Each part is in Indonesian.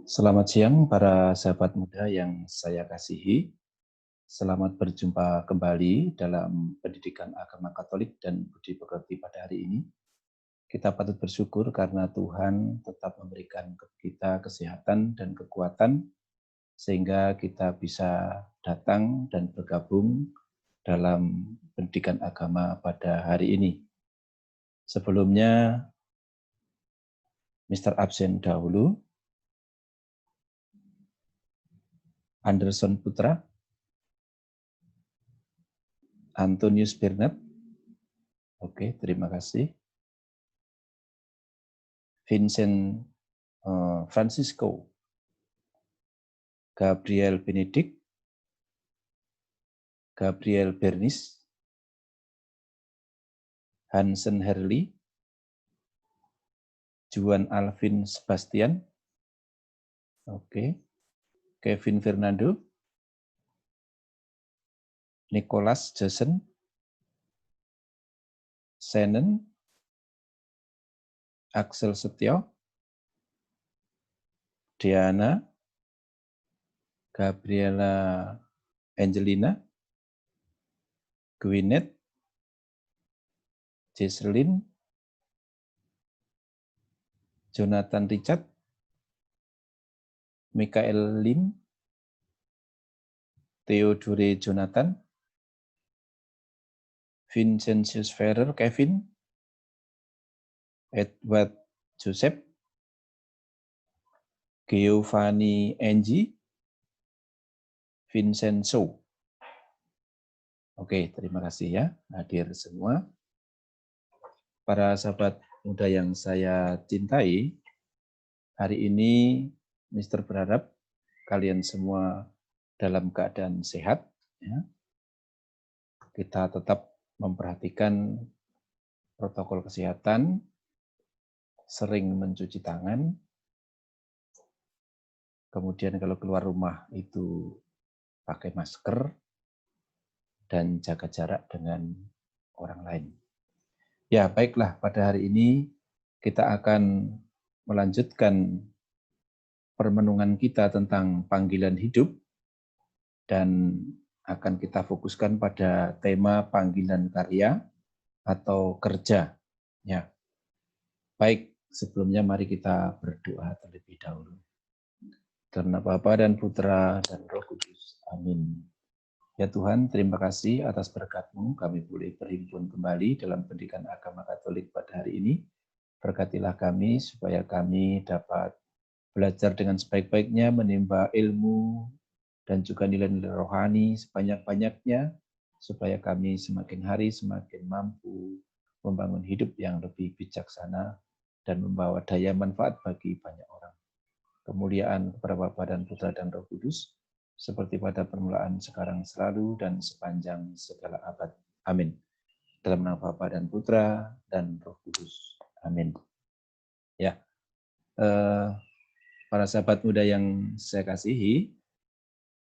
Selamat siang para sahabat muda yang saya kasihi. Selamat berjumpa kembali dalam pendidikan agama Katolik dan budi pekerti pada hari ini. Kita patut bersyukur karena Tuhan tetap memberikan kita kesehatan dan kekuatan sehingga kita bisa datang dan bergabung dalam pendidikan agama pada hari ini. Sebelumnya, Mr. Absen dahulu, Anderson Putra, Antonius Bernard. Oke, terima kasih. Vincent Francisco, Gabriel Benedict, Gabriel Bernis, Hansen Herli, Juan Alvin Sebastian, oke, Kevin Fernando, Nicholas Jason, Shannon, Axel Setio, Diana, Gabriela Angelina, Gwyneth, Jesselyn, Jonathan Richard, Michael Lim, Theodore Jonathan, Vincentius Ferrer Kevin, Edward Joseph, Giovanni Angie, Vincenzo. Oke, terima kasih ya hadir semua. Para sahabat muda yang saya cintai, hari ini Mister berharap kalian semua dalam keadaan sehat. Ya. Kita tetap memperhatikan protokol kesehatan, sering mencuci tangan, kemudian kalau keluar rumah itu pakai masker, dan jaga jarak dengan orang lain. Ya, baiklah, pada hari ini kita akan melanjutkan permenungan kita tentang panggilan hidup dan akan kita fokuskan pada tema panggilan karya atau kerja. Ya. Baik, sebelumnya mari kita berdoa terlebih dahulu. Karena Bapa dan Putra dan Roh Kudus. Amin. Ya Tuhan, terima kasih atas berkat-Mu kami boleh berhimpun kembali dalam pendidikan agama Katolik pada hari ini. Berkatilah kami supaya kami dapat belajar dengan sebaik-baiknya, menimba ilmu dan juga nilai-nilai rohani sebanyak-banyaknya, supaya kami semakin hari semakin mampu membangun hidup yang lebih bijaksana dan membawa daya manfaat bagi banyak orang. Kemuliaan kepada Bapa dan Putra dan Roh Kudus, seperti pada permulaan, sekarang, selalu, dan sepanjang segala abad. Amin. Dalam nama Bapa dan Putra dan Roh Kudus. Amin. Ya, para sahabat muda yang saya kasihi,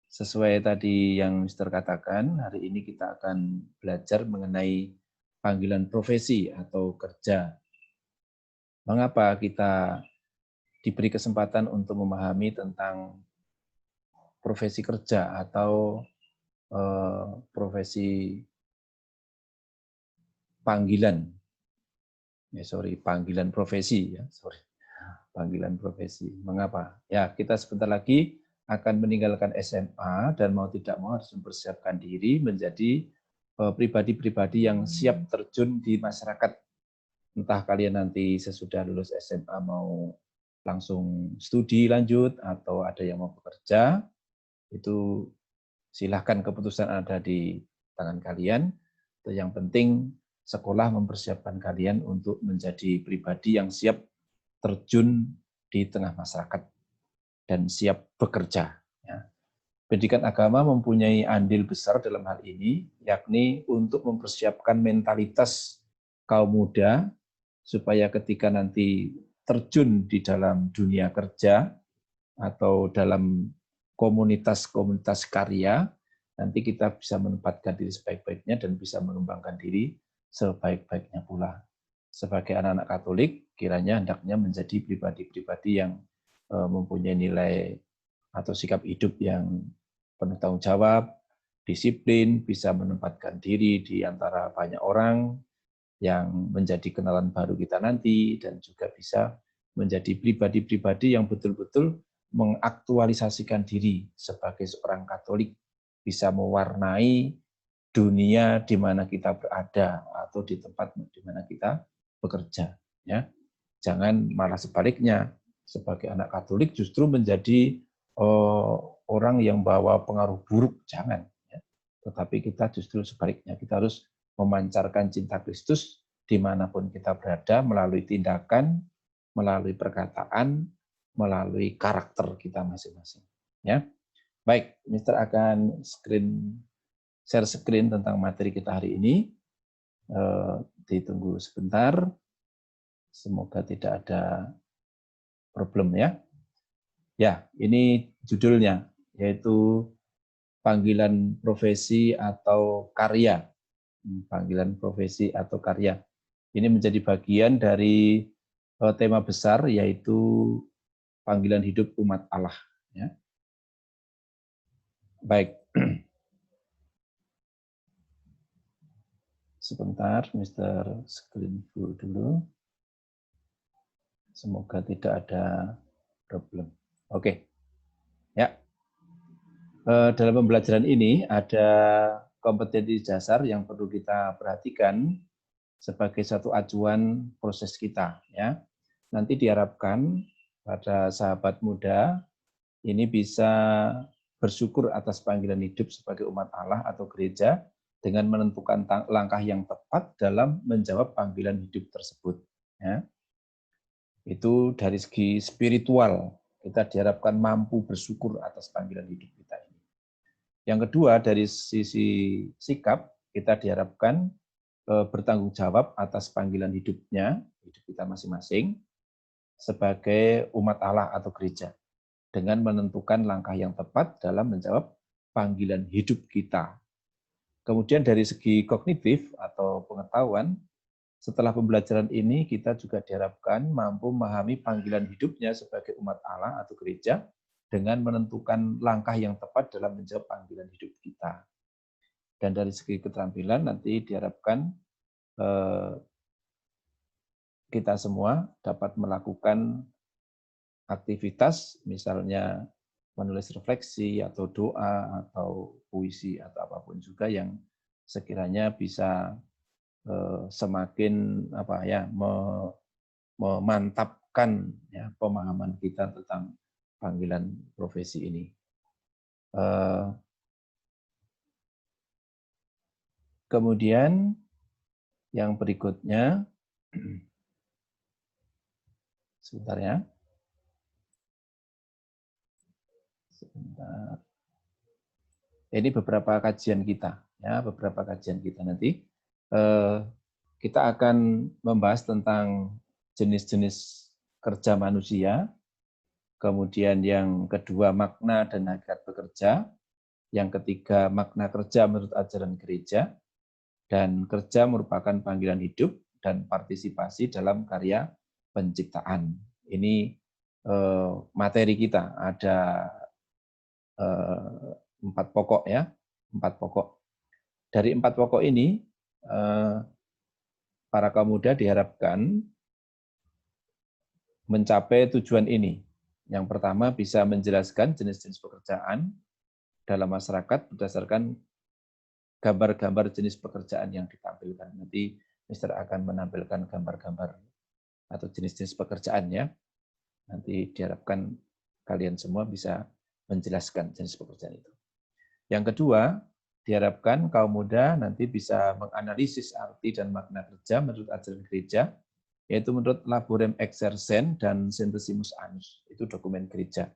sesuai tadi yang Mister katakan, hari ini kita akan belajar mengenai panggilan profesi atau kerja. Mengapa kita diberi kesempatan untuk memahami tentang profesi kerja atau profesi panggilan, panggilan profesi ya, panggilan profesi. Mengapa? Ya, kita sebentar lagi akan meninggalkan SMA dan mau tidak mau harus mempersiapkan diri menjadi pribadi-pribadi yang siap terjun di masyarakat. Entah kalian nanti sesudah lulus SMA mau langsung studi lanjut atau ada yang mau bekerja, itu silahkan, keputusan ada di tangan kalian. Yang penting sekolah mempersiapkan kalian untuk menjadi pribadi yang siap terjun di tengah masyarakat dan siap bekerja. Ya. Pendidikan agama mempunyai andil besar dalam hal ini, yakni untuk mempersiapkan mentalitas kaum muda supaya ketika nanti terjun di dalam dunia kerja atau dalam komunitas-komunitas karya, nanti kita bisa menempatkan diri sebaik-baiknya dan bisa mengembangkan diri sebaik-baiknya pula. Sebagai anak-anak Katolik, kiranya hendaknya menjadi pribadi-pribadi yang mempunyai nilai atau sikap hidup yang penuh tanggung jawab, disiplin, bisa menempatkan diri di antara banyak orang yang menjadi kenalan baru kita nanti, dan juga bisa menjadi pribadi-pribadi yang betul-betul mengaktualisasikan diri sebagai seorang Katolik, bisa mewarnai dunia di mana kita berada atau di tempat di mana kita bekerja. Ya, jangan malah sebaliknya, sebagai anak Katolik justru menjadi orang yang bawa pengaruh buruk, jangan. Ya. Tetapi kita justru sebaliknya, kita harus memancarkan cinta Kristus dimanapun kita berada melalui tindakan, melalui perkataan, melalui karakter kita masing-masing. Ya, baik, Mister akan share screen tentang materi kita hari ini. Ditunggu sebentar. Semoga tidak ada problem ya. Ya, ini judulnya, yaitu panggilan profesi atau karya. Panggilan profesi atau karya. Ini menjadi bagian dari tema besar, yaitu panggilan hidup umat Allah. Ya. Baik. Sebentar, Mr. Screen full dulu. Semoga tidak ada problem. Oke. Ya. Dalam pembelajaran ini ada kompetensi dasar yang perlu kita perhatikan sebagai satu acuan proses kita. Ya. Nanti diharapkan pada sahabat muda ini bisa bersyukur atas panggilan hidup sebagai umat Allah atau gereja dengan menentukan langkah yang tepat dalam menjawab panggilan hidup tersebut. Ya. Itu dari segi spiritual, kita diharapkan mampu bersyukur atas panggilan hidup kita ini. Yang kedua, dari sisi sikap, kita diharapkan bertanggung jawab atas panggilan hidupnya, hidup kita masing-masing, sebagai umat Allah atau gereja, dengan menentukan langkah yang tepat dalam menjawab panggilan hidup kita. Kemudian dari segi kognitif atau pengetahuan, setelah pembelajaran ini kita juga diharapkan mampu memahami panggilan hidupnya sebagai umat Allah atau gereja dengan menentukan langkah yang tepat dalam menjawab panggilan hidup kita. Dan dari segi keterampilan nanti diharapkan kita semua dapat melakukan aktivitas, misalnya menulis refleksi atau doa atau puisi atau apapun juga yang sekiranya bisa semakin memantapkan ya, pemahaman kita tentang panggilan profesi ini. Kemudian yang berikutnya, sebentar ya. Sebentar. Ini beberapa kajian kita, ya, beberapa kajian kita nanti. Kita akan membahas tentang jenis-jenis kerja manusia, kemudian yang kedua makna dan hakikat bekerja, yang ketiga makna kerja menurut ajaran gereja, dan kerja merupakan panggilan hidup dan partisipasi dalam karya penciptaan. Ini materi kita, ada 4 pokok ya, 4 pokok. Dari 4 pokok ini, para kaum muda diharapkan mencapai tujuan ini. Yang pertama bisa menjelaskan jenis-jenis pekerjaan dalam masyarakat berdasarkan gambar-gambar jenis pekerjaan yang ditampilkan. Nanti Mister akan menampilkan gambar-gambar atau jenis-jenis pekerjaan ya. Nanti diharapkan kalian semua bisa menjelaskan jenis pekerjaan itu. Yang kedua, diharapkan kaum muda nanti bisa menganalisis arti dan makna kerja menurut ajaran gereja, yaitu menurut Laborem Exercens dan Centesimus Annus, itu dokumen gereja.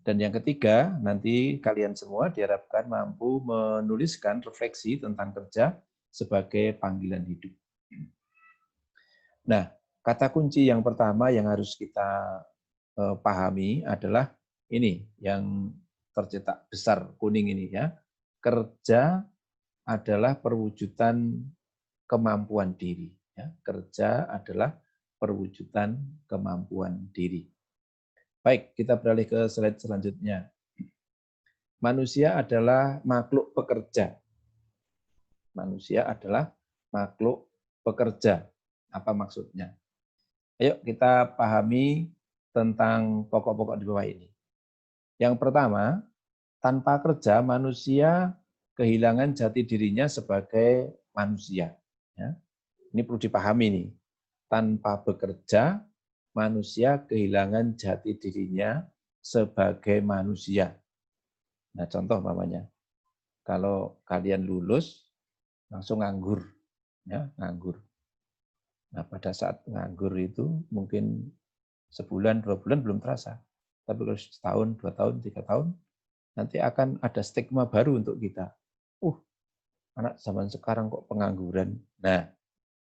Dan yang ketiga, nanti kalian semua diharapkan mampu menuliskan refleksi tentang kerja sebagai panggilan hidup. Nah, kata kunci yang pertama yang harus kita pahami adalah ini, yang tercetak besar kuning ini ya. Kerja adalah perwujudan kemampuan diri. Ya. Kerja adalah perwujudan kemampuan diri. Baik, kita beralih ke slide selanjutnya. Manusia adalah makhluk pekerja. Manusia adalah makhluk pekerja. Apa maksudnya? Ayo kita pahami tentang pokok-pokok di bawah ini. Yang pertama, tanpa kerja manusia kehilangan jati dirinya sebagai manusia. Ya. Ini perlu dipahami nih. Tanpa bekerja, manusia kehilangan jati dirinya sebagai manusia. Nah, contoh namanya, kalau kalian lulus langsung nganggur, ya nganggur. Nah, pada saat nganggur itu mungkin sebulan, 2 bulan belum terasa. Tapi kalau setahun, 2 tahun, 3 tahun, nanti akan ada stigma baru untuk kita. Anak zaman sekarang kok pengangguran. Nah,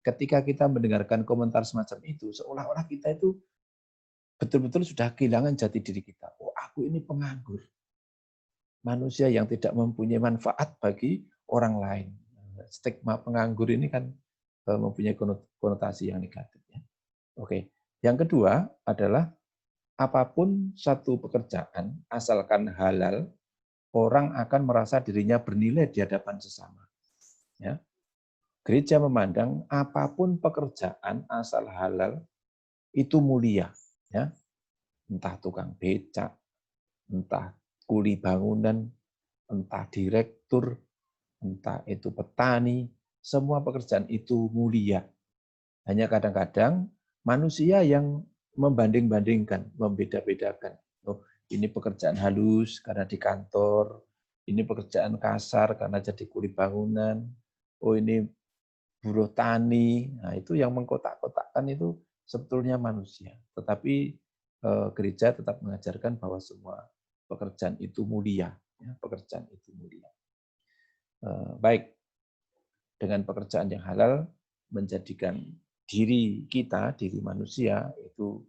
ketika kita mendengarkan komentar semacam itu, seolah-olah kita itu betul-betul sudah kehilangan jati diri kita. Oh, aku ini penganggur. Manusia yang tidak mempunyai manfaat bagi orang lain. Stigma penganggur ini kan mempunyai konotasi yang negatif. Ya. Oke. Yang kedua adalah apapun satu pekerjaan, asalkan halal, orang akan merasa dirinya bernilai di hadapan sesama. Ya. Gereja memandang apapun pekerjaan asal halal itu mulia. Ya. Entah tukang becak, entah kuli bangunan, entah direktur, entah itu petani, semua pekerjaan itu mulia. Hanya kadang-kadang manusia yang membanding-bandingkan, membeda-bedakan. Oh, ini pekerjaan halus karena di kantor, ini pekerjaan kasar karena jadi kuli bangunan, oh ini buruh tani. Nah, itu yang mengkotak-kotakkan itu sebetulnya manusia. Tetapi gereja tetap mengajarkan bahwa semua pekerjaan itu mulia, ya, pekerjaan itu mulia. Baik, dengan pekerjaan yang halal menjadikan diri kita, diri manusia itu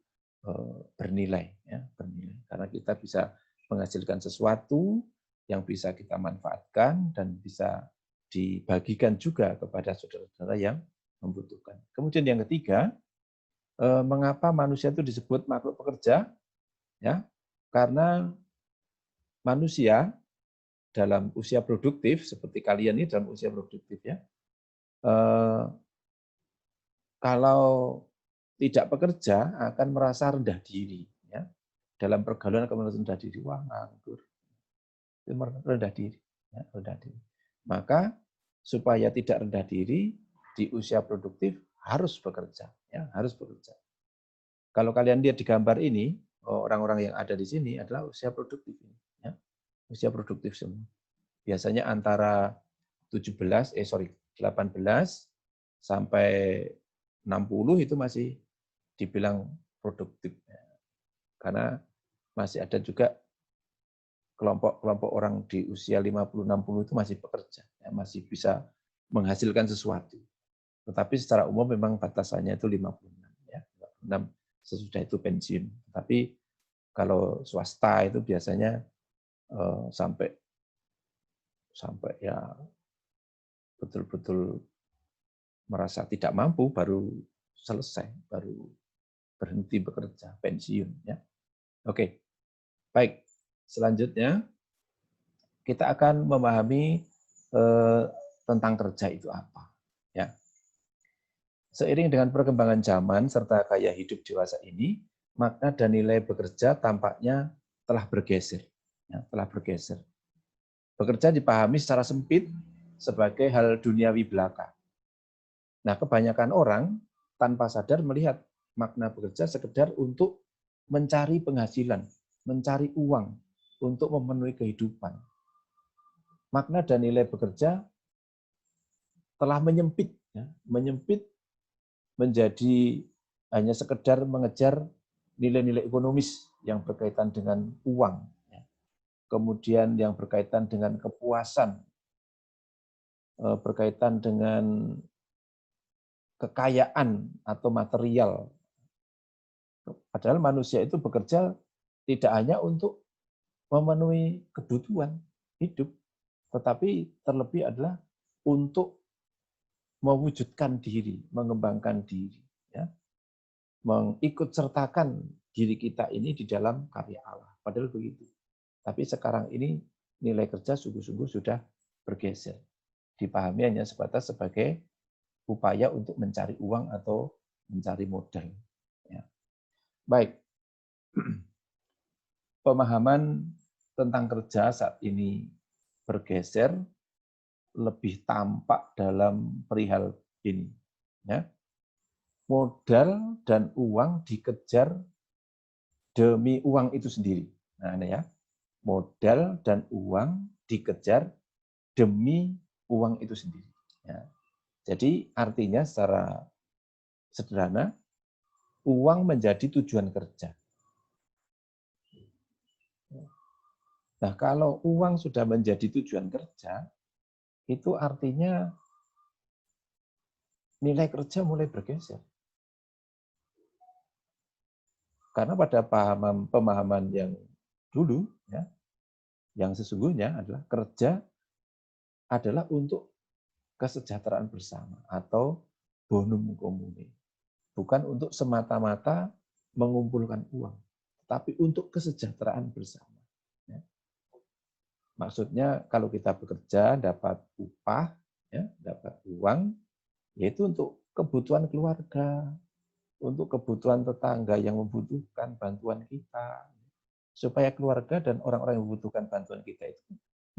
bernilai, ya, bernilai. Karena kita bisa menghasilkan sesuatu yang bisa kita manfaatkan dan bisa dibagikan juga kepada saudara-saudara yang membutuhkan. Kemudian yang ketiga, mengapa manusia itu disebut makhluk pekerja? Ya, karena manusia dalam usia produktif seperti kalian ini dalam usia produktif ya. Kalau tidak bekerja akan merasa rendah diri ya. Dalam pergaulan akan merasa rendah diri, wah nganggur. Itu rendah diri, ya, rendah diri. Maka supaya tidak rendah diri di usia produktif harus bekerja, ya, harus bekerja. Kalau kalian lihat di gambar ini, orang-orang yang ada di sini adalah usia produktif ini, ya. Usia produktif semua. Biasanya antara 18 sampai 60 itu masih dibilang produktif. Karena masih ada juga kelompok-kelompok orang di usia 50-60 itu masih bekerja, ya, masih bisa menghasilkan sesuatu. Tetapi secara umum memang batasannya itu 56, ya, 56 sesudah itu pensiun. Tapi kalau swasta itu biasanya sampai ya betul-betul merasa tidak mampu baru selesai, baru berhenti bekerja, pensiun. Ya. Oke, baik. Selanjutnya kita akan memahami tentang kerja itu apa. Ya. Seiring dengan perkembangan zaman serta gaya hidup dewasa ini, makna dan nilai bekerja tampaknya telah bergeser. Ya, telah bergeser. Bekerja dipahami secara sempit sebagai hal duniawi belaka. Nah, kebanyakan orang tanpa sadar melihat makna bekerja sekedar untuk mencari penghasilan, mencari uang, untuk memenuhi kehidupan. Makna dan nilai bekerja telah menyempit, ya, menyempit menjadi hanya sekedar mengejar nilai-nilai ekonomis yang berkaitan dengan uang, ya. Kemudian yang berkaitan dengan kepuasan, berkaitan dengan kekayaan atau material. Padahal manusia itu bekerja tidak hanya untuk memenuhi kebutuhan hidup, tetapi terlebih adalah untuk mewujudkan diri, mengembangkan diri. Ya. mengikut sertakan diri kita ini di dalam karya Allah. Padahal begitu. Tapi sekarang ini nilai kerja sungguh-sungguh sudah bergeser. Dipahami hanya sebatas sebagai upaya untuk mencari uang atau mencari modal. Ya. Baik, pemahaman tentang kerja saat ini bergeser, lebih tampak dalam perihal ini. Ya. Modal dan uang dikejar demi uang itu sendiri. Nah, ini ya, modal dan uang dikejar demi uang itu sendiri. Ya. Jadi artinya secara sederhana, uang menjadi tujuan kerja. Nah, kalau uang sudah menjadi tujuan kerja, itu artinya nilai kerja mulai bergeser. Karena pada pemahaman yang dulu, ya, yang sesungguhnya adalah kerja adalah untuk kesejahteraan bersama atau bonum comune. Bukan untuk semata-mata mengumpulkan uang, tapi untuk kesejahteraan bersama. Ya. Maksudnya kalau kita bekerja dapat upah, ya, dapat uang, yaitu untuk kebutuhan keluarga, untuk kebutuhan tetangga yang membutuhkan bantuan kita, supaya keluarga dan orang-orang yang membutuhkan bantuan kita itu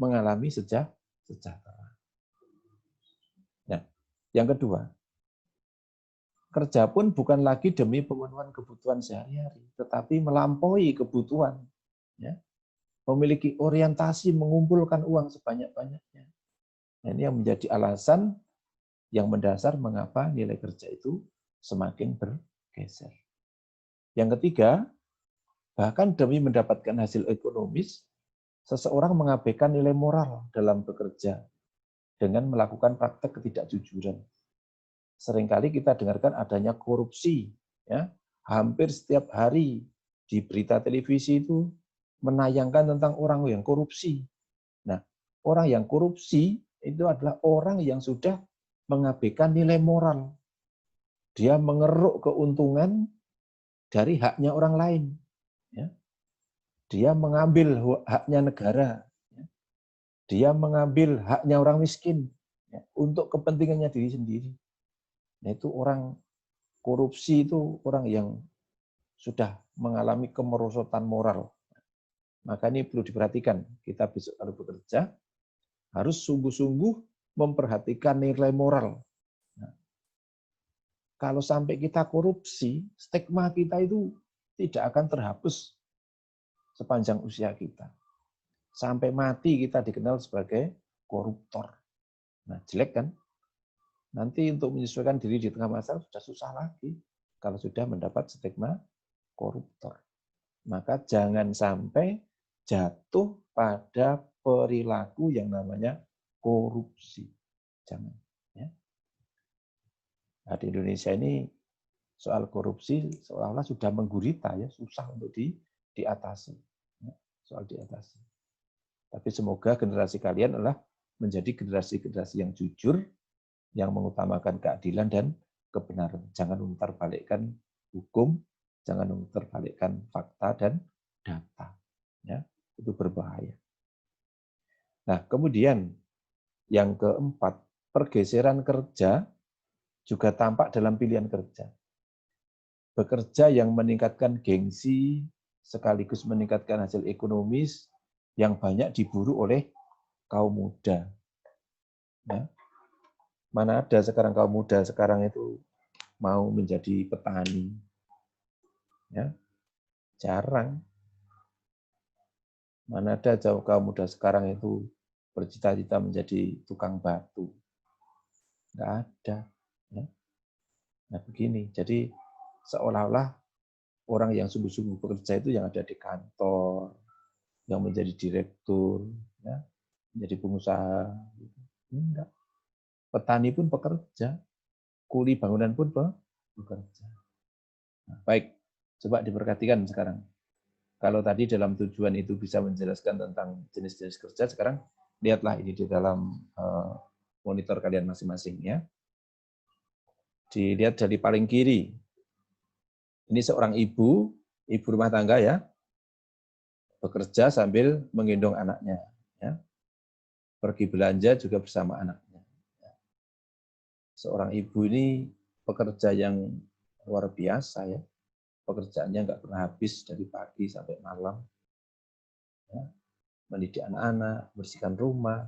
mengalami sejahtera. Nah, yang kedua, kerja pun bukan lagi demi pemenuhan kebutuhan sehari-hari, tetapi melampaui kebutuhan. Ya. Memiliki orientasi mengumpulkan uang sebanyak-banyaknya. Nah, ini yang menjadi alasan yang mendasar mengapa nilai kerja itu semakin bergeser. Yang ketiga, bahkan demi mendapatkan hasil ekonomis, seseorang mengabaikan nilai moral dalam bekerja dengan melakukan praktek ketidakjujuran. Seringkali kita dengarkan adanya korupsi, ya, hampir setiap hari di berita televisi itu menayangkan tentang orang yang korupsi. Nah, orang yang korupsi itu adalah orang yang sudah mengabaikan nilai moral. Dia mengeruk keuntungan dari haknya orang lain. Ya. Dia mengambil haknya negara. Ya. Dia mengambil haknya orang miskin, ya, untuk kepentingannya diri sendiri. Nah, itu orang korupsi itu orang yang sudah mengalami kemerosotan moral. Maka ini perlu diperhatikan. Kita besok kalau bekerja harus sungguh-sungguh memperhatikan nilai moral. Nah, kalau sampai kita korupsi, stigma kita itu tidak akan terhapus sepanjang usia kita. Sampai mati kita dikenal sebagai koruptor. Nah, jelek kan? Nanti untuk menyesuaikan diri di tengah masyarakat sudah susah lagi kalau sudah mendapat stigma koruptor. Maka jangan sampai jatuh pada perilaku yang namanya korupsi. Jangan. Ya. Nah, di Indonesia ini soal korupsi seolah-olah sudah menggurita, ya, susah untuk diatasi. Ya, soal diatasi. Tapi semoga generasi kalian adalah menjadi generasi-generasi yang jujur, yang mengutamakan keadilan dan kebenaran. Jangan memutarbalikkan hukum, jangan memutarbalikkan fakta dan data. Ya, itu berbahaya. Nah, kemudian yang keempat, pergeseran kerja juga tampak dalam pilihan kerja. Bekerja yang meningkatkan gengsi, sekaligus meningkatkan hasil ekonomis yang banyak diburu oleh kaum muda. Ya. Mana ada sekarang kaum muda sekarang itu mau menjadi petani. Ya. Jarang. Mana ada jauh kaum muda sekarang itu bercita-cita menjadi tukang batu. Nggak ada. Ya. Nah begini, jadi seolah-olah orang yang sungguh-sungguh bekerja itu yang ada di kantor, yang menjadi direktur, ya, menjadi pengusaha. Enggak. Petani pun bekerja, kuli bangunan pun bekerja. Nah, baik, coba diperhatikan sekarang. Kalau tadi dalam tujuan itu bisa menjelaskan tentang jenis-jenis kerja, sekarang lihatlah ini di dalam monitor kalian masing-masing, ya. Dilihat dari paling kiri. Ini seorang ibu rumah tangga ya, bekerja sambil menggendong anaknya. Ya. Pergi belanja juga bersama anaknya. Seorang ibu ini pekerja yang luar biasa ya. Pekerjaannya nggak pernah habis dari pagi sampai malam. Ya. Mendidik anak-anak, bersihkan rumah,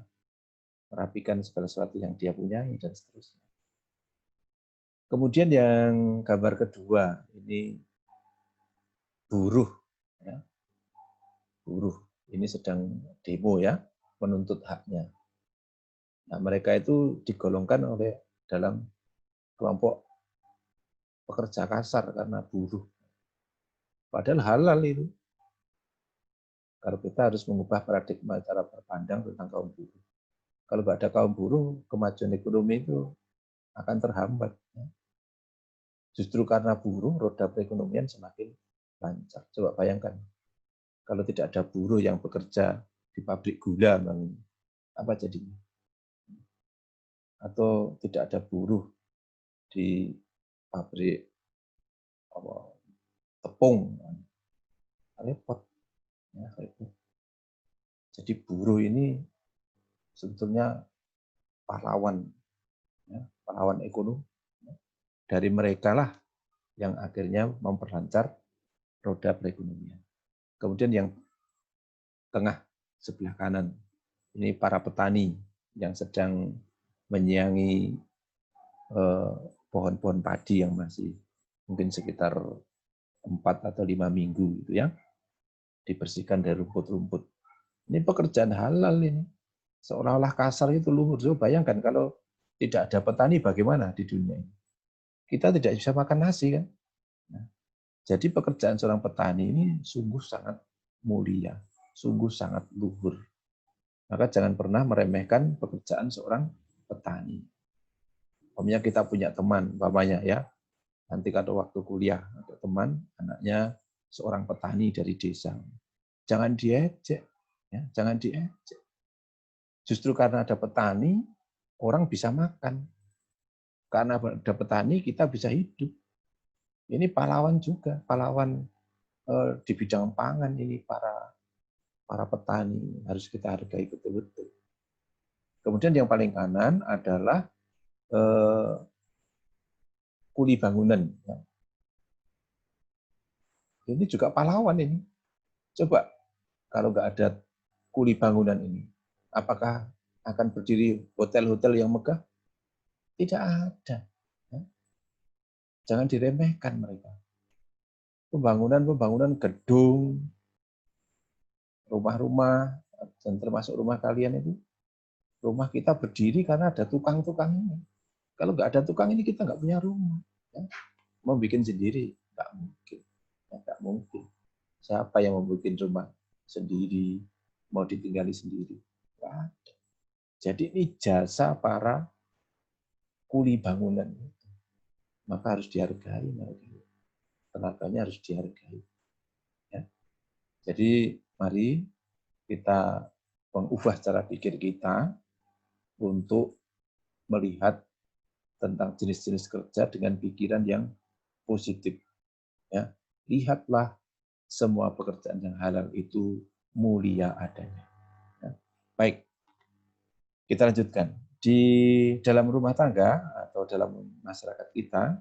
merapikan segala sesuatu yang dia punyai, dan seterusnya. Kemudian yang gambar kedua, ini buruh. Ya. Buruh, ini sedang demo ya, menuntut haknya. Nah, mereka itu digolongkan oleh dalam kelompok pekerja kasar karena buruh. Padahal halal itu. Kalau kita harus mengubah paradigma cara berpandang tentang kaum buruh. Kalau nggak ada kaum buruh, kemajuan ekonomi itu akan terhambat. Justru karena buruh, roda perekonomian semakin lancar. Coba bayangkan, kalau tidak ada buruh yang bekerja di pabrik gula, apa jadinya? Atau tidak ada buruh di pabrik tepung, repot. Ya, repot. Jadi buruh ini sebetulnya pahlawan, ya, pahlawan ekonomi. Dari mereka lah yang akhirnya memperlancar roda perekonomian. Kemudian yang tengah sebelah kanan, ini para petani yang sedang menyiangi pohon-pohon padi yang masih mungkin sekitar 4 atau 5 minggu gitu ya, dibersihkan dari rumput-rumput. Ini pekerjaan halal ini. Seolah-olah kasar itu luhur. So, bayangkan kalau tidak ada petani bagaimana di dunia ini. Kita tidak bisa makan nasi kan. Nah, jadi pekerjaan seorang petani ini sungguh sangat mulia, sungguh sangat luhur. Maka jangan pernah meremehkan pekerjaan seorang petani. Umpamanya kita punya teman, umpamanya ya, nanti kalau waktu kuliah ada teman, anaknya seorang petani dari desa. Jangan diejek, ya, jangan diejek. Justru karena ada petani, orang bisa makan. Karena ada petani, kita bisa hidup. Ini pahlawan juga, pahlawan di bidang pangan ini para petani harus kita hargai betul-betul. Kemudian yang paling kanan adalah kuli bangunan. Ini juga pahlawan ini. Coba kalau nggak ada kuli bangunan ini, apakah akan berdiri hotel-hotel yang megah? Tidak ada. Jangan diremehkan mereka. Pembangunan gedung, rumah-rumah, dan termasuk rumah kalian itu, rumah kita berdiri karena ada tukang-tukang ini. Kalau nggak ada tukang ini, kita nggak punya rumah. Ya. Mau bikin sendiri, nggak mungkin. Ya, nggak mungkin. Siapa yang mau bikin rumah sendiri, mau ditinggali sendiri? Nggak ada. Jadi ini jasa para kuli bangunan. Maka harus dihargai. Tenaganya harus dihargai. Ya. Jadi mari kita mengubah cara pikir kita untuk melihat tentang jenis-jenis kerja dengan pikiran yang positif. Ya. Lihatlah semua pekerjaan yang halal itu mulia adanya. Ya. Baik, kita lanjutkan. Di dalam rumah tangga atau dalam masyarakat kita,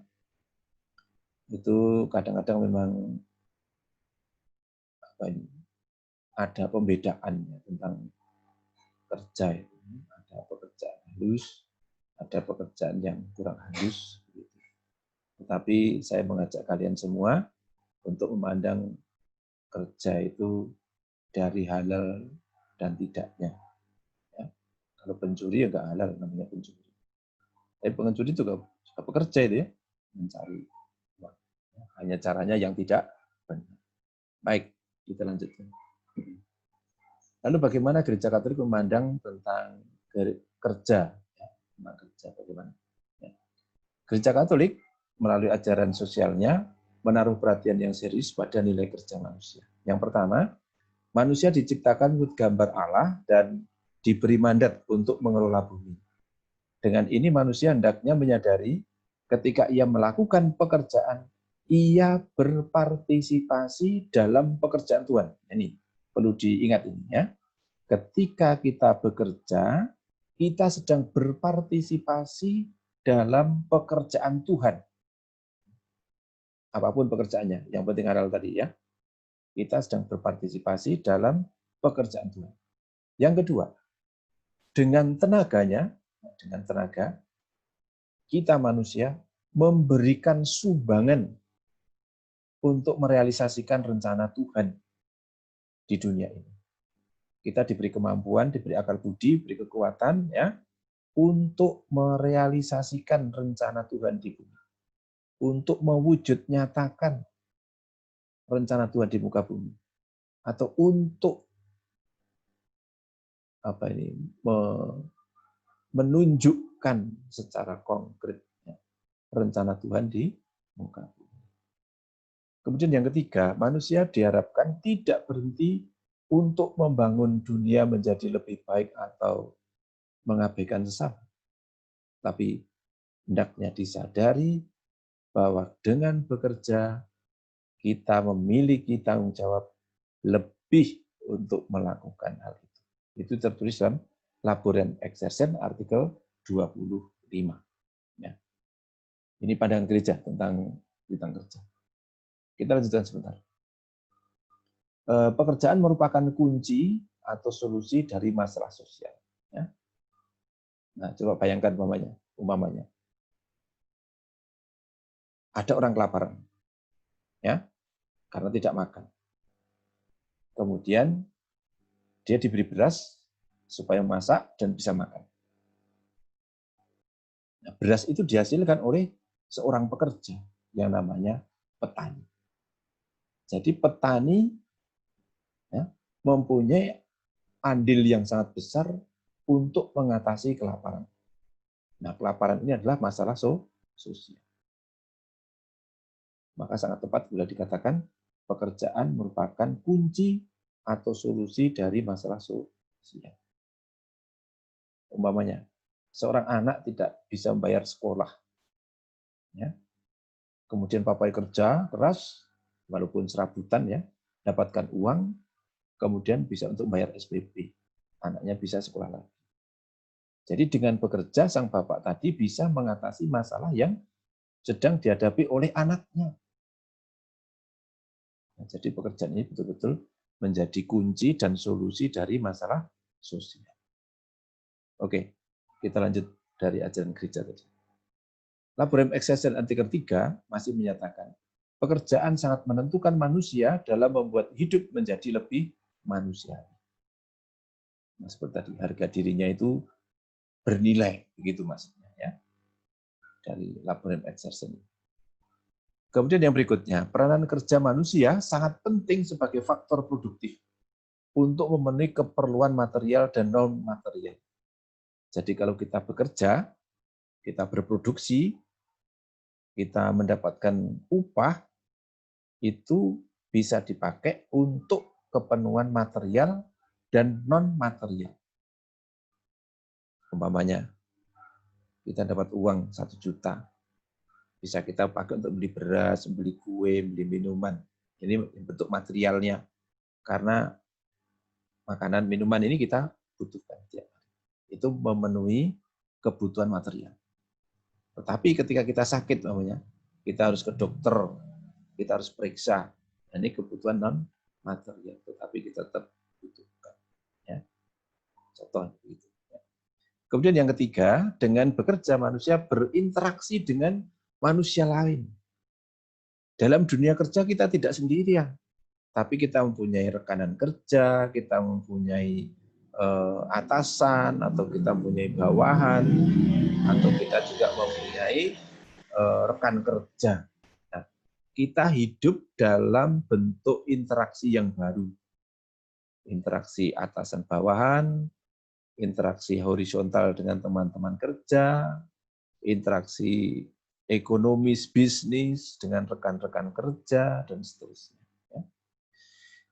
itu kadang-kadang memang ada pembedaan tentang kerja itu. Ada pekerjaan halus, ada pekerjaan yang kurang halus. Tetapi saya mengajak kalian semua untuk memandang kerja itu dari halal dan tidaknya. Ya. Kalau pencuri ya nggak halal, namanya pencuri. Tapi pencuri juga bekerja itu ya, mencari uang. Hanya caranya yang tidak benar. Baik, kita lanjutkan. Lalu bagaimana Gereja Katolik memandang tentang kerja? Ya, tentang kerja bagaimana? Ya. Gereja Katolik melalui ajaran sosialnya menaruh perhatian yang serius pada nilai kerja manusia. Yang pertama, manusia diciptakan menurut gambar Allah dan diberi mandat untuk mengelola bumi. Dengan ini manusia hendaknya menyadari ketika ia melakukan pekerjaan ia berpartisipasi dalam pekerjaan Tuhan. Ini perlu diingat ini ya. Ketika kita bekerja, kita sedang berpartisipasi dalam pekerjaan Tuhan. Apapun pekerjaannya, yang penting halal tadi ya. Kita sedang berpartisipasi dalam pekerjaan Tuhan. Yang kedua, dengan tenaganya, dengan tenaga, kita manusia memberikan sumbangan untuk merealisasikan rencana Tuhan di dunia ini. Kita diberi kemampuan, diberi akal budi, diberi kekuatan ya untuk merealisasikan rencana Tuhan di bumi. Untuk mewujud nyatakan rencana Tuhan di muka bumi. Atau untuk menunjukkan secara konkret ya, rencana Tuhan di muka bumi. Kemudian yang ketiga, manusia diharapkan tidak berhenti untuk membangun dunia menjadi lebih baik atau mengabaikan sesama. Tapi hendaknya disadari bahwa dengan bekerja kita memiliki tanggung jawab lebih untuk melakukan hal itu. Itu tertulis dalam Laboren Exercens artikel 25. Ya. Ini pandangan gereja tentang kerja. Kita lanjutkan sebentar. Pekerjaan merupakan kunci atau solusi dari masalah sosial. Ya. Nah, coba bayangkan umpamanya. Ada orang kelaparan, ya, karena tidak makan. Kemudian dia diberi beras supaya masak dan bisa makan. Nah, beras itu dihasilkan oleh seorang pekerja yang namanya petani. Jadi petani ya, mempunyai andil yang sangat besar untuk mengatasi kelaparan. Nah, kelaparan ini adalah masalah sosial. Maka sangat tepat bila dikatakan pekerjaan merupakan kunci atau solusi dari masalah sosial. Umpamanya, seorang anak tidak bisa membayar sekolah. Ya. Kemudian papai kerja keras, walaupun serabutan ya, dapatkan uang, kemudian bisa untuk membayar SPP. Anaknya bisa sekolah lagi. Jadi dengan bekerja, sang bapak tadi bisa mengatasi masalah yang sedang dihadapi oleh anaknya. Nah, jadi pekerjaan ini betul-betul menjadi kunci dan solusi dari masalah sosial. Oke, kita lanjut dari ajaran gereja tadi. Laboren Exercens artikel 3 masih menyatakan, pekerjaan sangat menentukan manusia dalam membuat hidup menjadi lebih manusiawi. Nah, seperti tadi, harga dirinya itu bernilai, begitu maksudnya ya. Dari Laboren Exercens. Kemudian yang berikutnya, peranan kerja manusia sangat penting sebagai faktor produktif untuk memenuhi keperluan material dan non-material. Jadi kalau kita bekerja, kita berproduksi, kita mendapatkan upah, itu bisa dipakai untuk kepenuhan material dan non-material. Umpamanya, kita dapat uang 1 juta, bisa kita pakai untuk beli beras, beli kue, beli minuman. Ini bentuk materialnya. Karena makanan, minuman ini kita butuhkan. Itu memenuhi kebutuhan material. Tetapi ketika kita sakit, namanya, kita harus ke dokter, kita harus periksa. Ini kebutuhan non-material, tetapi kita tetap butuhkan. Ya. Contoh itu. Kemudian yang ketiga, dengan bekerja manusia berinteraksi dengan manusia lain. Dalam dunia kerja kita tidak sendirian, tapi kita mempunyai rekanan kerja, kita mempunyai atasan, atau kita mempunyai bawahan, atau kita juga mempunyai rekan kerja. Nah, kita hidup dalam bentuk interaksi yang baru. Interaksi atasan bawahan, interaksi horizontal dengan teman-teman kerja, interaksi ekonomis bisnis dengan rekan-rekan kerja, dan seterusnya.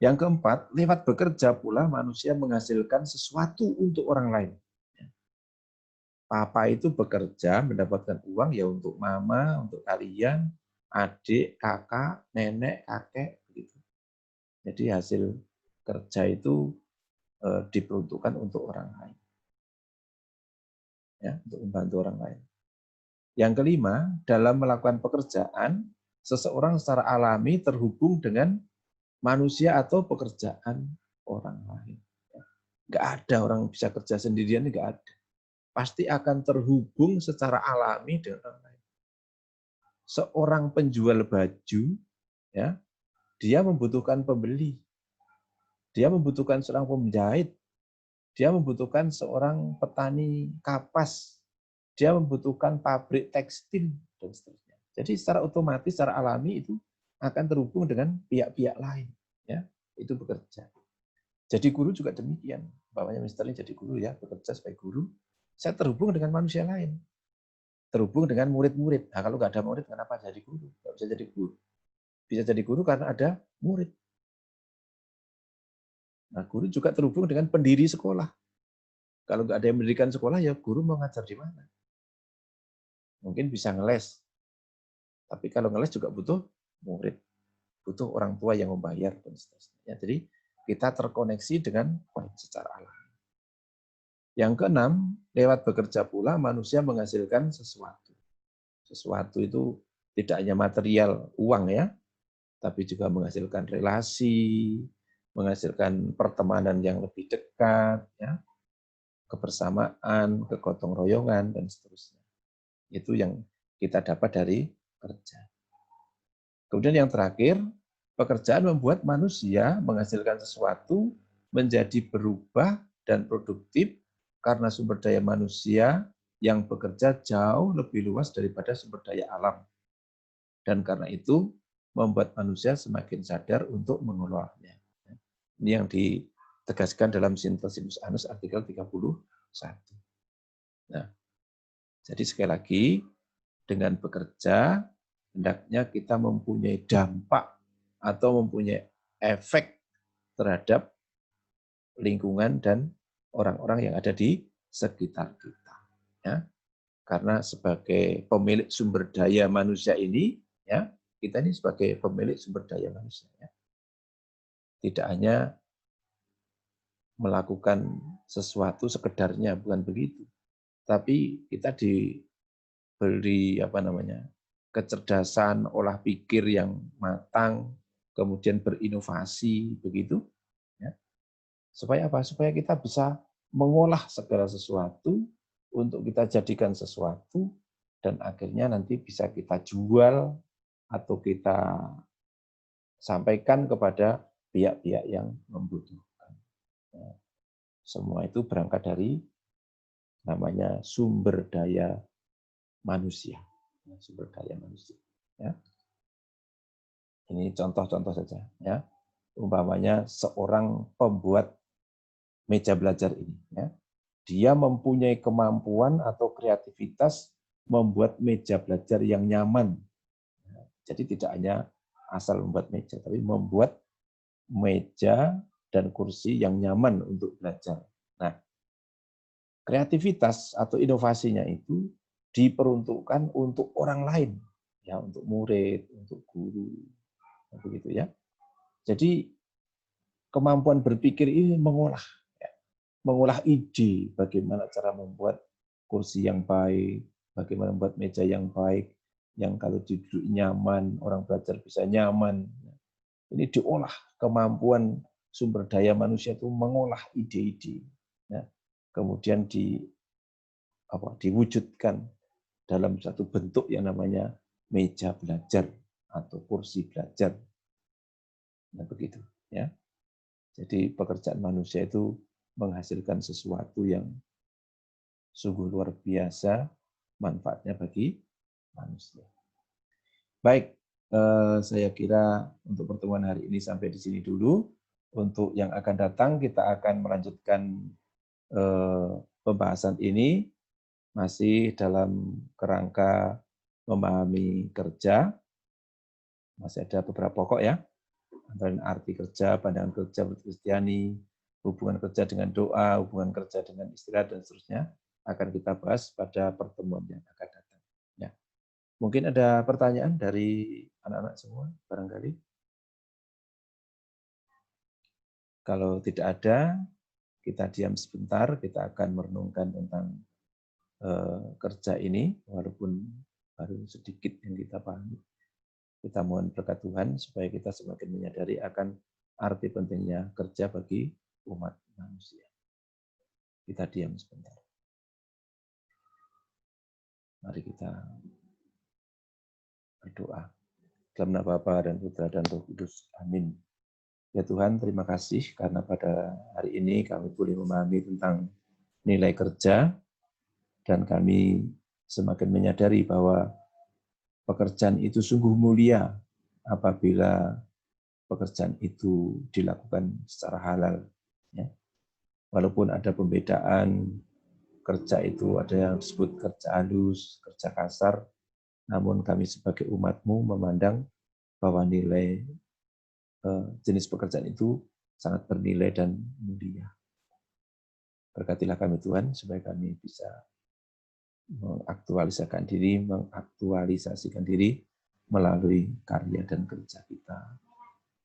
Yang keempat, lewat bekerja pula manusia menghasilkan sesuatu untuk orang lain. Papa itu bekerja mendapatkan uang ya untuk mama, untuk kalian, adik, kakak, nenek, kakek, begitu. Jadi hasil kerja itu diperuntukkan untuk orang lain, ya, untuk membantu orang lain. Yang kelima, dalam melakukan pekerjaan, seseorang secara alami terhubung dengan manusia atau pekerjaan orang lain. Nggak ada orang bisa kerja sendirian, nggak ada. Pasti akan terhubung secara alami dengan orang lain. Seorang penjual baju, ya, dia membutuhkan pembeli. Dia membutuhkan seorang penjahit. Dia membutuhkan seorang petani kapas. Dia membutuhkan pabrik tekstil, dan seterusnya. Jadi secara otomatis, secara alami itu akan terhubung dengan pihak-pihak lain. Ya, itu bekerja. Jadi guru juga demikian. Bapaknya misalnya jadi guru, ya, bekerja sebagai guru. Saya terhubung dengan manusia lain. Terhubung dengan murid-murid. Nah, kalau nggak ada murid, kenapa jadi guru? Nggak bisa jadi guru. Bisa jadi guru karena ada murid. Nah, guru juga terhubung dengan pendiri sekolah. Kalau nggak ada yang mendirikan sekolah, ya guru mau ngajar di mana? Mungkin bisa ngeles. Tapi kalau ngeles juga butuh murid. Butuh orang tua yang membayar, dan seterusnya. Jadi kita terkoneksi dengan secara alam. Yang keenam, lewat bekerja pula manusia menghasilkan sesuatu. Sesuatu itu tidak hanya material, uang, ya, tapi juga menghasilkan relasi, menghasilkan pertemanan yang lebih dekat, ya, kebersamaan, kegotong royongan, dan seterusnya. Itu yang kita dapat dari kerja. Kemudian yang terakhir, pekerjaan membuat manusia menghasilkan sesuatu menjadi berubah dan produktif karena sumber daya manusia yang bekerja jauh lebih luas daripada sumber daya alam. Dan karena itu membuat manusia semakin sadar untuk mengelolanya. Ini yang ditegaskan dalam Synthesis Anus artikel 31. Nah, jadi sekali lagi, dengan bekerja, hendaknya kita mempunyai dampak atau mempunyai efek terhadap lingkungan dan orang-orang yang ada di sekitar kita. Ya. Karena sebagai pemilik sumber daya manusia ini, ya, kita ini sebagai pemilik sumber daya manusia. Ya. Tidak hanya melakukan sesuatu sekedarnya, bukan begitu. Tapi kita diberi kecerdasan, olah pikir yang matang, kemudian berinovasi, begitu. Ya. Supaya apa? Supaya kita bisa mengolah segala sesuatu untuk kita jadikan sesuatu dan akhirnya nanti bisa kita jual atau kita sampaikan kepada pihak-pihak yang membutuhkan. Ya. Semua itu berangkat dari namanya sumber daya manusia. Sumber daya manusia. Ya. Ini contoh-contoh saja. Ya. Umpamanya seorang pembuat meja belajar ini. Ya. Dia mempunyai kemampuan atau kreativitas membuat meja belajar yang nyaman. Jadi tidak hanya asal membuat meja, tapi membuat meja dan kursi yang nyaman untuk belajar. Nah, kreativitas atau inovasinya itu diperuntukkan untuk orang lain, ya, untuk murid, untuk guru, begitu ya. Jadi kemampuan berpikir ini mengolah ide, bagaimana cara membuat kursi yang baik, bagaimana membuat meja yang baik, yang kalau duduk nyaman, orang belajar bisa nyaman. Ini diolah, kemampuan sumber daya manusia itu mengolah ide-ide. Ya. Kemudian diwujudkan dalam satu bentuk yang namanya meja belajar atau kursi belajar. Nah, begitu. Ya. Jadi pekerjaan manusia itu menghasilkan sesuatu yang sungguh luar biasa manfaatnya bagi manusia. Baik, saya kira untuk pertemuan hari ini sampai di sini dulu. Untuk yang akan datang kita akan melanjutkan pembahasan ini masih dalam kerangka memahami kerja. Masih ada beberapa pokok, ya. Antara arti kerja, pandangan kerja menurut Kristiani, hubungan kerja dengan doa, hubungan kerja dengan istirahat, dan seterusnya akan kita bahas pada pertemuan yang akan datang. Ya. Mungkin ada pertanyaan dari anak-anak semua, barangkali. Kalau tidak ada, kita diam sebentar, kita akan merenungkan tentang kerja ini, walaupun baru sedikit yang kita pahami. Kita mohon berkat Tuhan supaya kita semakin menyadari akan arti pentingnya kerja bagi umat manusia. Kita diam sebentar. Mari kita berdoa. Dalam nama Bapa dan Putra dan Roh Kudus. Amin. Ya Tuhan, terima kasih karena pada hari ini kami boleh memahami tentang nilai kerja dan kami semakin menyadari bahwa pekerjaan itu sungguh mulia apabila pekerjaan itu dilakukan secara halal. Ya. Walaupun ada pembedaan, kerja itu ada yang disebut kerja halus, kerja kasar, namun kami sebagai umat-Mu memandang bahwa nilai jenis pekerjaan itu sangat bernilai dan mulia. Berkatilah kami Tuhan, supaya kami bisa mengaktualisasikan diri melalui karya dan kerja kita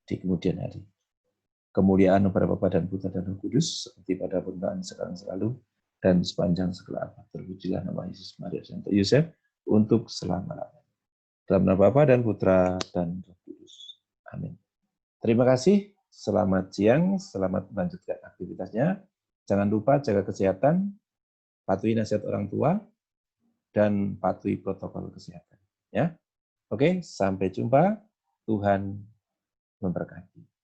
di kemudian hari. Kemuliaan kepada Bapa dan Putra dan Roh Kudus, seperti pada permulaan sekarang selalu, dan sepanjang segala abad. Terpujilah nama Yesus, Maria, Santo Yosef, untuk selama-lamanya. Dalam nama Bapa dan Putra dan Roh Kudus. Amin. Terima kasih, selamat siang, selamat melanjutkan aktivitasnya. Jangan lupa jaga kesehatan, patuhi nasihat orang tua, dan patuhi protokol kesehatan. Ya, oke, sampai jumpa. Tuhan memberkati.